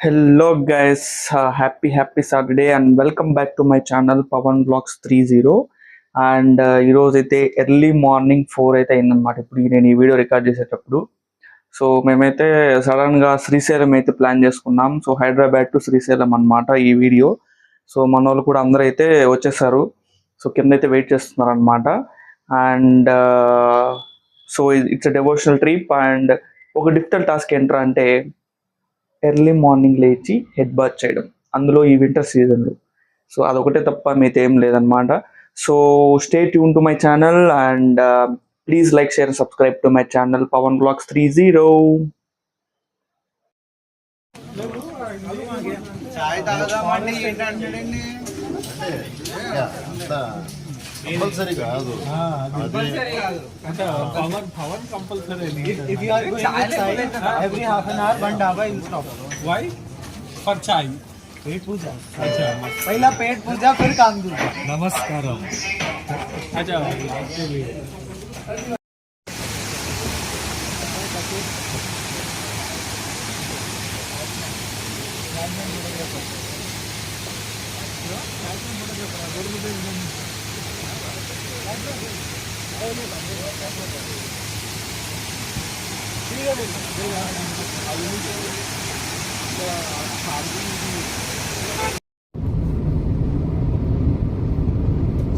Hello guys, happy Saturday and welcome back to my channel Pawan Vlogs 30. And ఈరోజు అయితే early morning 4 అయితే అయిందనమాట. ఇప్పుడు నేను ఈ వీడియో రికార్డ్ చేసేటప్పుడు సో మేమైతే సడన్గా శ్రీశైలం అయితే ప్లాన్ చేసుకున్నాం. సో హైదరాబాద్ టు శ్రీశైలం అనమాట ఈ వీడియో. సో మన వాళ్ళు కూడా అందరూ అయితే వచ్చేసారు. సో కింద అయితే వెయిట్ చేస్తున్నారు అనమాట. And so it's devotional trip. And ఒక డిఫికల్ట్ టాస్క్ ఏంట్రా అంటే ఎర్లీ మార్నింగ్ లేచి హెడ్ బాత్ చేయడం, అందులో ఈ వింటర్ సీజన్లో. సో అదొకటే తప్ప మీతో ఏం లేదనమాట. So stay tuned to my channel and please like share subscribe to my channel Pavan vlogs 30. Compulsory కాదు Pavan compulsory If you are going with chai, every half an hour one dhaba will stop. why for chai पेट पूजा अच्छा पहला पेट पूजा फिर काम दूजा. नमस्कारम अच्छा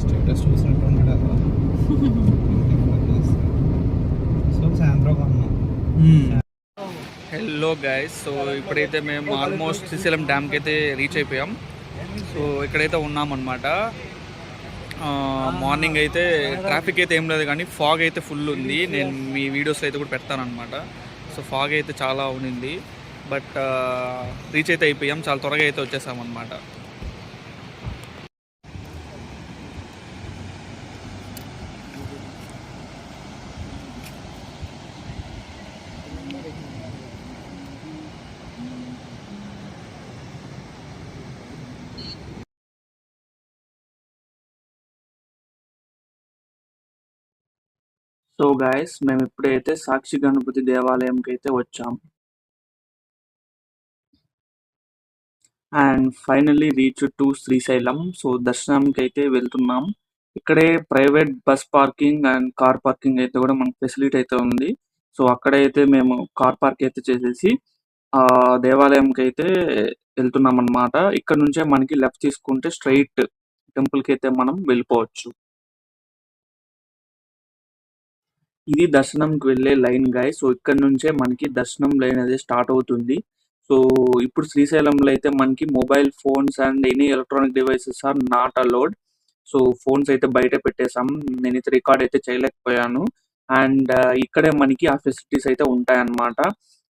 status చూసినట్టున్నాడు అసలు. So సాయంత్రం అన్నా హలో గైస్, సో ఇప్పుడైతే మేము ఆల్మోస్ట్ శ్రీశైలం డ్యామ్కి అయితే రీచ్ అయిపోయాం. సో ఇక్కడైతే ఉన్నామన్నమాట. మార్నింగ్ అయితే ట్రాఫిక్ అయితే ఏం లేదు, కానీ ఫాగ్ అయితే ఫుల్ ఉంది. నేను మీ వీడియోస్లో అయితే కూడా పెడతానమాట. సో ఫాగ్ అయితే చాలా ఉంది, బట్ రీచ్ అయితే అయిపోయాం. చాలా త్వరగా అయితే వచ్చేసామన్నమాట. సో గాయస్, మేము ఇప్పుడైతే సాక్షి గణపతి దేవాలయంకి అయితే వచ్చాం. And finally reach to Srisailam. So దర్శనంకి అయితే వెళ్తున్నాం. ఇక్కడే private bus parking and car parking అయితే కూడా మనకు ఫెసిలిటీ అయితే ఉంది. సో అక్కడైతే మేము కార్ పార్క్ అయితే చేసేసి దేవాలయంకి అయితే వెళ్తున్నాం అన్నమాట. ఇక్కడ నుంచే మనకి లెఫ్ట్ తీసుకుంటే స్ట్రైట్ టెంపుల్కి అయితే మనం వెళ్ళిపోవచ్చు. ఇది దర్శనంకి వెళ్ళే లైన్ గాయ్స్. సో ఇక్కడ నుంచే మనకి దర్శనం లైన్ అనేది స్టార్ట్ అవుతుంది. సో ఇప్పుడు శ్రీశైలంలో అయితే మనకి mobile phones and any electronic devices are not allowed. So phones అయితే బయట పెట్టేసాం. నేనైతే రికార్డ్ అయితే చేయలేకపోయాను. అండ్ ఇక్కడే మనకి ఆ ఫెసిలిటీస్ అయితే ఉంటాయన్నమాట.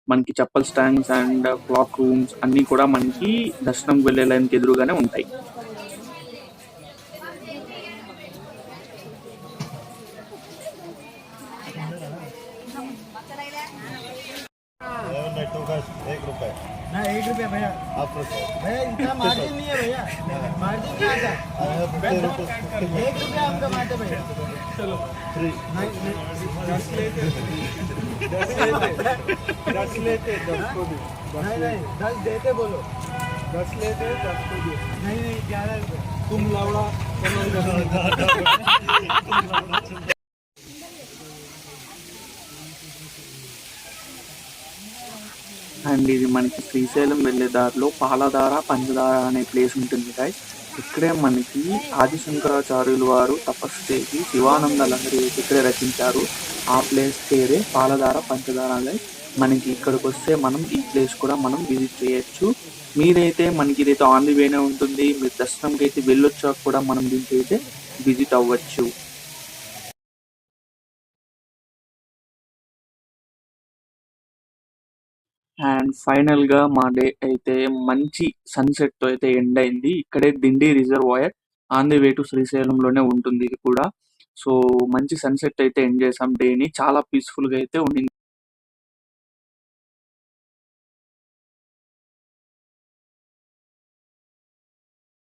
మనకి చెప్పల్ స్టాండ్స్ అండ్ క్లాక్ రూమ్స్ అన్నీ కూడా మనకి దర్శనంకి వెళ్ళే లైన్కి ఎదురుగానే ఉంటాయి. ₹1 ना 1 रुपया भैया. हाफ रुपये भैया इतना मार्जिन नहीं है भैया. मार्जिन नहीं आता. 1 रुपया आपका मार्जिन भैया. चलो फ्री नहीं 10 लेते 10 को भी नहीं 10 देते बोलो. 10 लेते 10 को भी नहीं 11 रुपये. तुम लावड़ा అండ్ ఇది మనకి శ్రీశైలం వెళ్ళే దారిలో పాలధార పంచదార అనే ప్లేస్ ఉంటుంది గాయస్. ఇక్కడే మనకి ఆది శంకరాచార్యులు వారు తపస్సు చేసి శివానంద లహరి ఇక్కడే రచించారు. ఆ ప్లేస్ పేరే పాలధార పంచదార గాయస్. మనకి ఇక్కడికి వస్తే మనం ఈ ప్లేస్ కూడా మనం విజిట్ చేయొచ్చు. మీరైతే మనకి ఇదైతే ఆన్ ది వేనే ఉంటుంది. మీరు దర్శనంకి అయితే వెళ్ళొచ్చాక కూడా మనం దీనికి అయితే విజిట్ అవ్వచ్చు. అండ్ ఫైనల్ గా మా డే అయితే మంచి సన్సెట్ తో అయితే ఎండ్ అయింది. ఇక్కడే Dindi reservoir on the way to శ్రీశైలంలోనే ఉంటుంది ఇది కూడా. సో మంచి సన్సెట్ అయితే ఎండ్ చేసాం డేని. చాలా పీస్ఫుల్ గా అయితే ఉండింది.